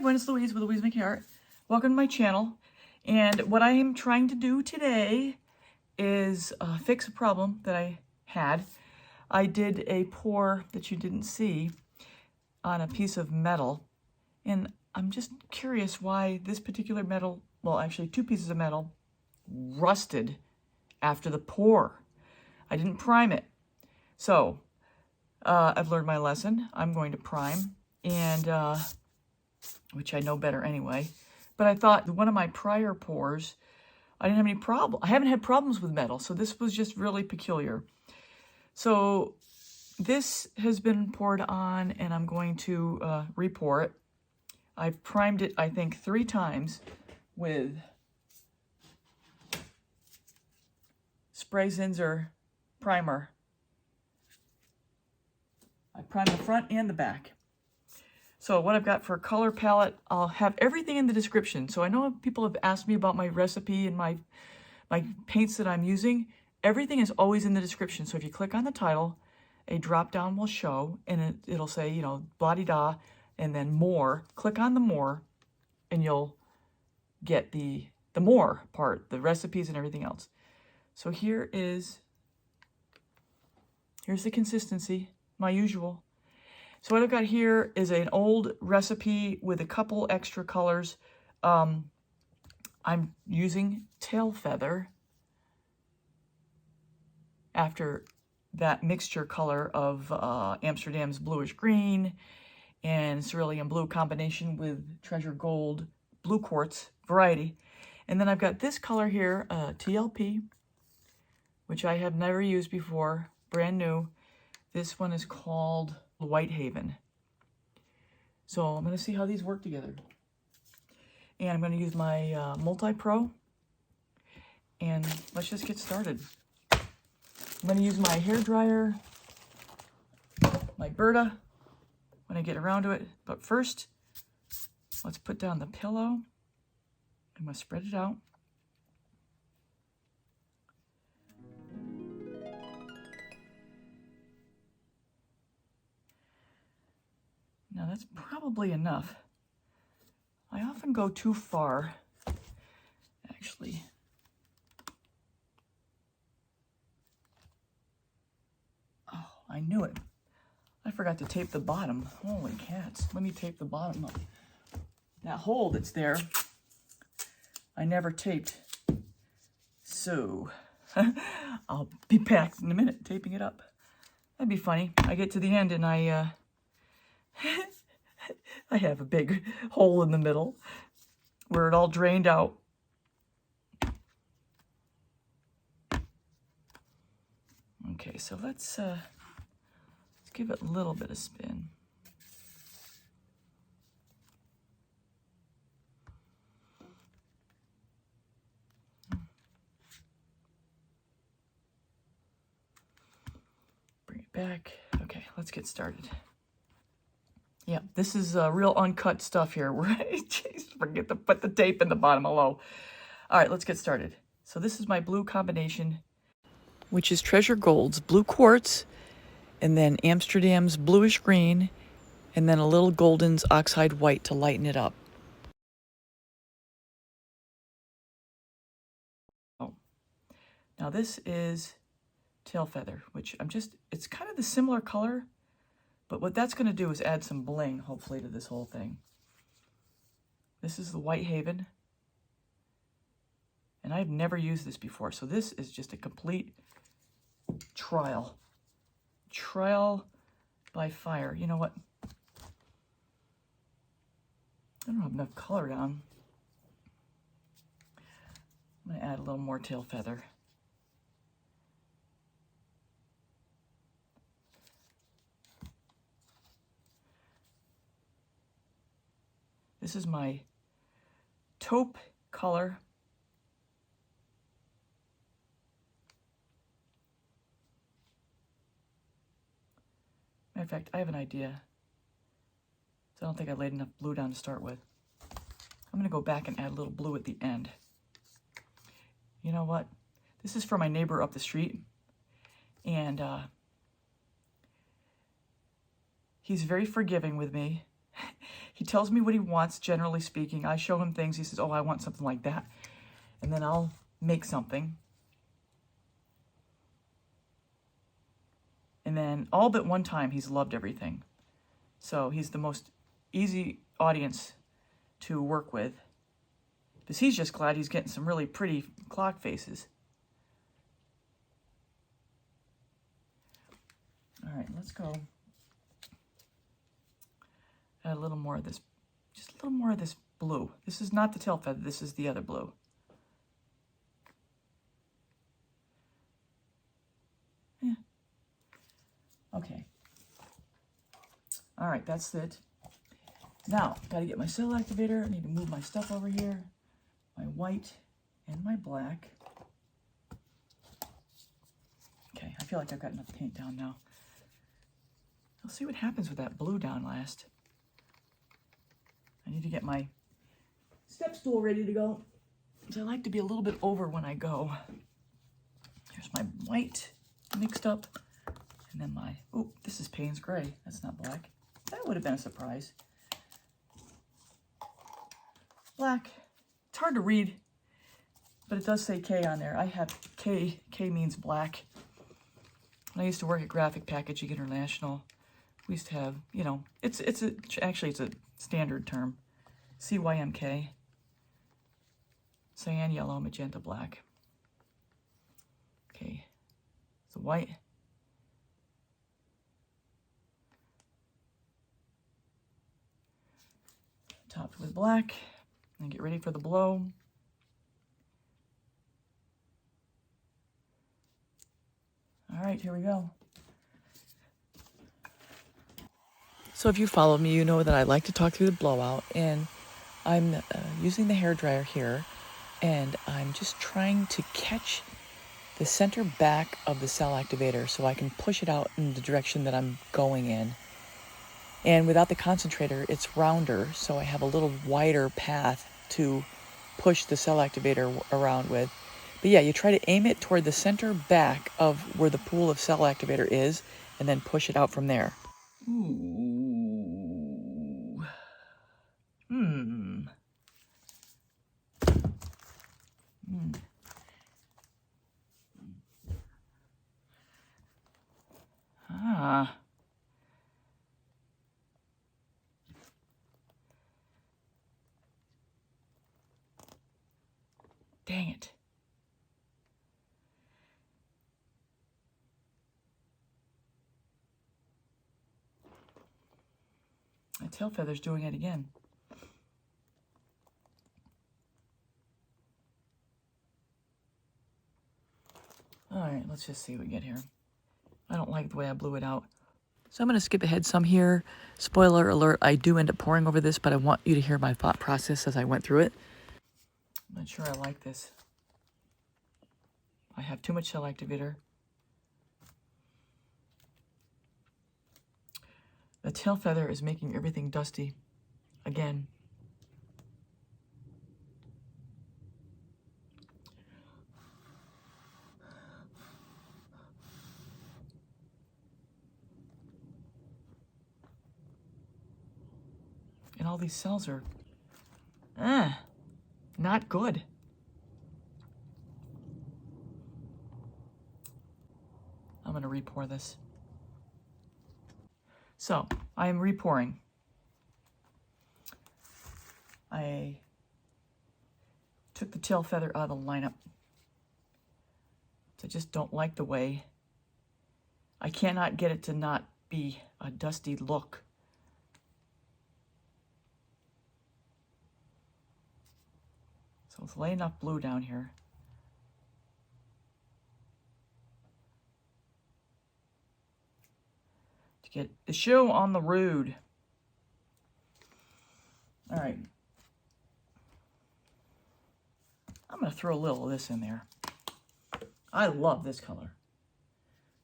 everyone, it's Louise with Louise Making Art. Welcome to my channel. And what I am trying to do today is fix a problem that I had. I did a pour that you didn't see on a piece of metal. And I'm just curious why this particular metal, well actually two pieces of metal, rusted after the pour. I didn't prime it. So I've learned my lesson. I'm going to prime, and which I know better anyway. But I thought one of my prior pours, I didn't have any problem. I haven't had problems with metal, so this was just really peculiar. So this has been poured on, and I'm going to re-pour it. I've primed it, I think, 3 times with Spray Zinsser primer. I primed the front and the back. So what I've got for a color palette, I'll have everything in the description. So I know people have asked me about my recipe and my paints that I'm using. Everything is always in the description. So if you click on the title, a drop down will show, and it'll say, you know, blah-de-da, and then more. Click on the more, and you'll get the more part, the recipes and everything else. So here's the consistency, my usual. So what I've got here is an old recipe with a couple extra colors. I'm using Tailfeather after that mixture color of Amsterdam's bluish green and cerulean blue combination with treasure gold blue quartz variety. And then I've got this color here, TLP, which I have never used before, brand new. This one is called Whitehaven. So I'm going to see how these work together. And I'm going to use my Multi-Pro. And let's just get started. I'm going to use my hair dryer, my Berta, when I get around to it. But first, let's put down the pillow. I'm going to spread it out. Now that's probably enough. I often go too far, actually. Oh, I knew it. I forgot to tape the bottom. Holy cats. Let me tape the bottom up. That hole that's there, I never taped. So, I'll be back in a minute taping it up. That'd be funny. I get to the end and I have a big hole in the middle where it all drained out. Okay, so let's give it a little bit of spin. Bring it back. Okay, let's get started. Yeah, this is real uncut stuff here. Jeez, forget to put the tape in the bottom. Hello. All right, let's get started. So this is my blue combination, which is Treasure Gold's blue quartz, and then Amsterdam's bluish green, and then a little Golden's oxide white to lighten it up. Oh, now this is Tailfeather, which it's kind of the similar color. But what that's going to do is add some bling, hopefully, to this whole thing. This is the Whitehaven. And I've never used this before, so this is just a complete trial. Trial by fire. You know what? I don't have enough color down. I'm going to add a little more Tailfeather. This is my taupe color. Matter of fact, I have an idea. So I don't think I laid enough blue down to start with. I'm going to go back and add a little blue at the end. You know what? This is for my neighbor up the street. And he's very forgiving with me. He tells me what he wants, generally speaking. I show him things. He says, oh, I want something like that. And then I'll make something. And then all but one time, he's loved everything. So he's the most easy audience to work with. Because he's just glad he's getting some really pretty clock faces. All right, let's go. Add a little more of this, just a little more of this blue. This is not the tail feather, this is the other blue. Yeah. Okay. All right, that's it. Now, got to get my cell activator. I need to move my stuff over here. My white and my black. Okay, I feel like I've got enough paint down now. I'll see what happens with that blue down last. I need to get my step stool ready to go, because I like to be a little bit over when I go. Here's my white mixed up, and then my, oh, this is Payne's Gray. That's not black. That would have been a surprise. Black. It's hard to read, but it does say K on there. I have K. K means black. When I used to work at Graphic Packaging International, we used to have, you know, actually it's a standard term. CYMK. Cyan, yellow, magenta, black. Okay. So white. Topped with black. And get ready for the blow. All right, here we go. So if you follow me, you know that I like to talk through the blowout, and I'm using the hairdryer here, and I'm just trying to catch the center back of the cell activator so I can push it out in the direction that I'm going in. And without the concentrator, it's rounder, so I have a little wider path to push the cell activator around with. But yeah, you try to aim it toward the center back of where the pool of cell activator is, and then push it out from there. Ooh. Hmm. Hmm. Ah. Dang it. My tail feather's doing it again. All right, let's just see what we get here. I don't like the way I blew it out. So I'm going to skip ahead some here. Spoiler alert, I do end up pouring over this, but I want you to hear my thought process as I went through it. I'm not sure I like this. I have too much cell activator. The tail feather is making everything dusty again. And all these cells are not good. I'm going to re-pour this. So, I am re-pouring. I took the tail feather out of the lineup. I just don't like the way. I cannot get it to not be a dusty look. So let's lay enough blue down here. To get the show on the road. All right. I'm going to throw a little of this in there. I love this color.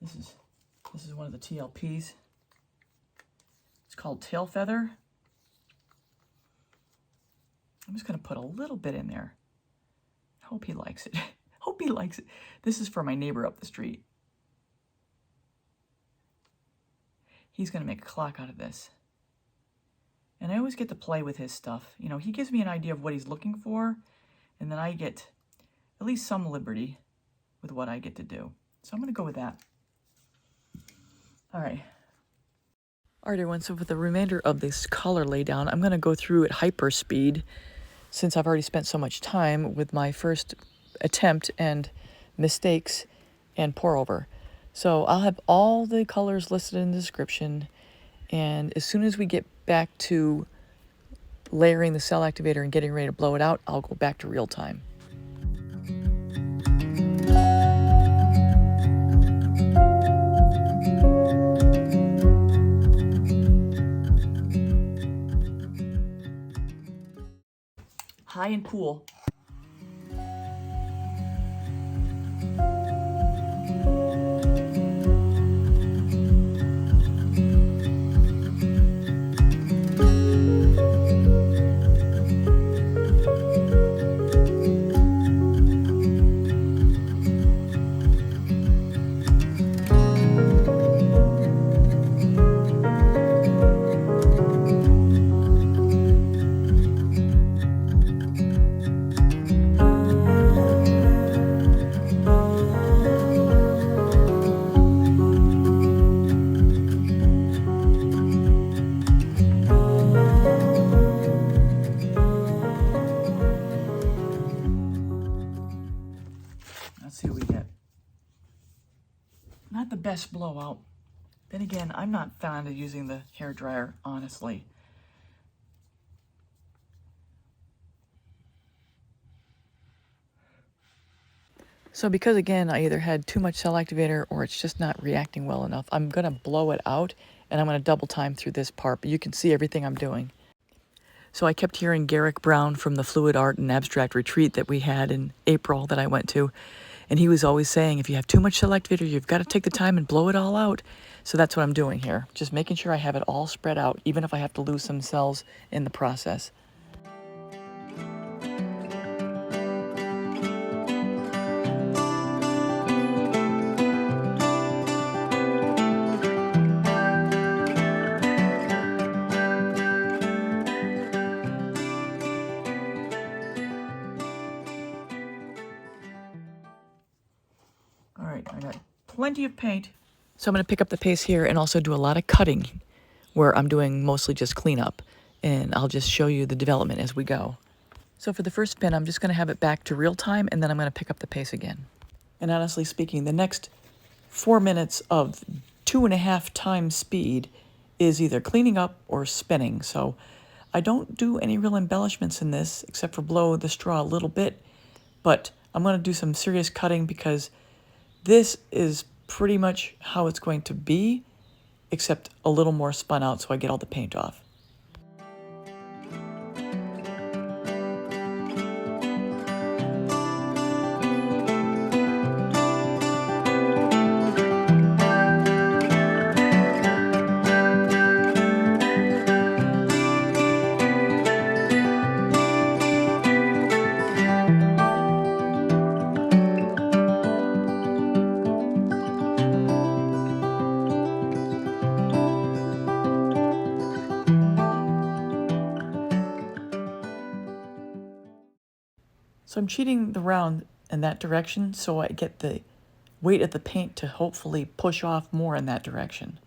This is one of the TLPs. It's called Tailfeather. I'm just going to put a little bit in there. Hope he likes it. Hope he likes it. This is for my neighbor up the street. He's going to make a clock out of this. And I always get to play with his stuff. You know, he gives me an idea of what he's looking for, and then I get at least some liberty with what I get to do. So I'm going to go with that. All right. All right, everyone, so for the remainder of this color laydown, I'm going to go through at hyper speed since I've already spent so much time with my first attempt and mistakes and pour over. So I'll have all the colors listed in the description, and as soon as we get back to layering the cell activator and getting ready to blow it out, I'll go back to real time. High and cool. Let's see what we get. Not the best blowout. Then again, I'm not fond of using the hairdryer, honestly. So because, again, I either had too much cell activator or it's just not reacting well enough, I'm going to blow it out, and I'm going to double time through this part, but you can see everything I'm doing. So I kept hearing Garrick Brown from the Fluid Art and Abstract Retreat that we had in April that I went to, and he was always saying, if you have too much cell activator, you've got to take the time and blow it all out. So that's what I'm doing here, just making sure I have it all spread out, even if I have to lose some cells in the process. All right, I got plenty of paint. So I'm going to pick up the pace here and also do a lot of cutting where I'm doing mostly just cleanup. And I'll just show you the development as we go. So for the first spin, I'm just going to have it back to real time, and then I'm going to pick up the pace again. And honestly speaking, the next 4 minutes of 2.5 times speed is either cleaning up or spinning. So I don't do any real embellishments in this except for blow the straw a little bit, but I'm going to do some serious cutting because this is pretty much how it's going to be, except a little more spun out so I get all the paint off. So I'm cheating the round in that direction so I get the weight of the paint to hopefully push off more in that direction.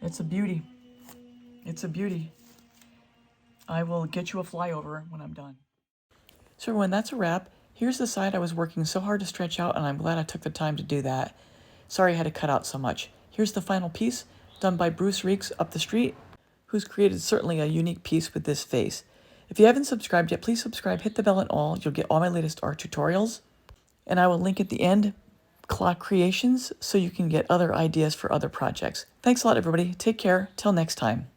It's a beauty. It's a beauty. I will get you a flyover when I'm done. So everyone, that's a wrap. Here's the side I was working so hard to stretch out, and I'm glad I took the time to do that. Sorry I had to cut out so much. Here's the final piece, done by Bruce Reeks up the street, who's created certainly a unique piece with this face. If you haven't subscribed yet, please subscribe, hit the bell and all. You'll get all my latest art tutorials. And I will link at the end Clock Creations so you can get other ideas for other projects. Thanks a lot, everybody. Take care. Till next time.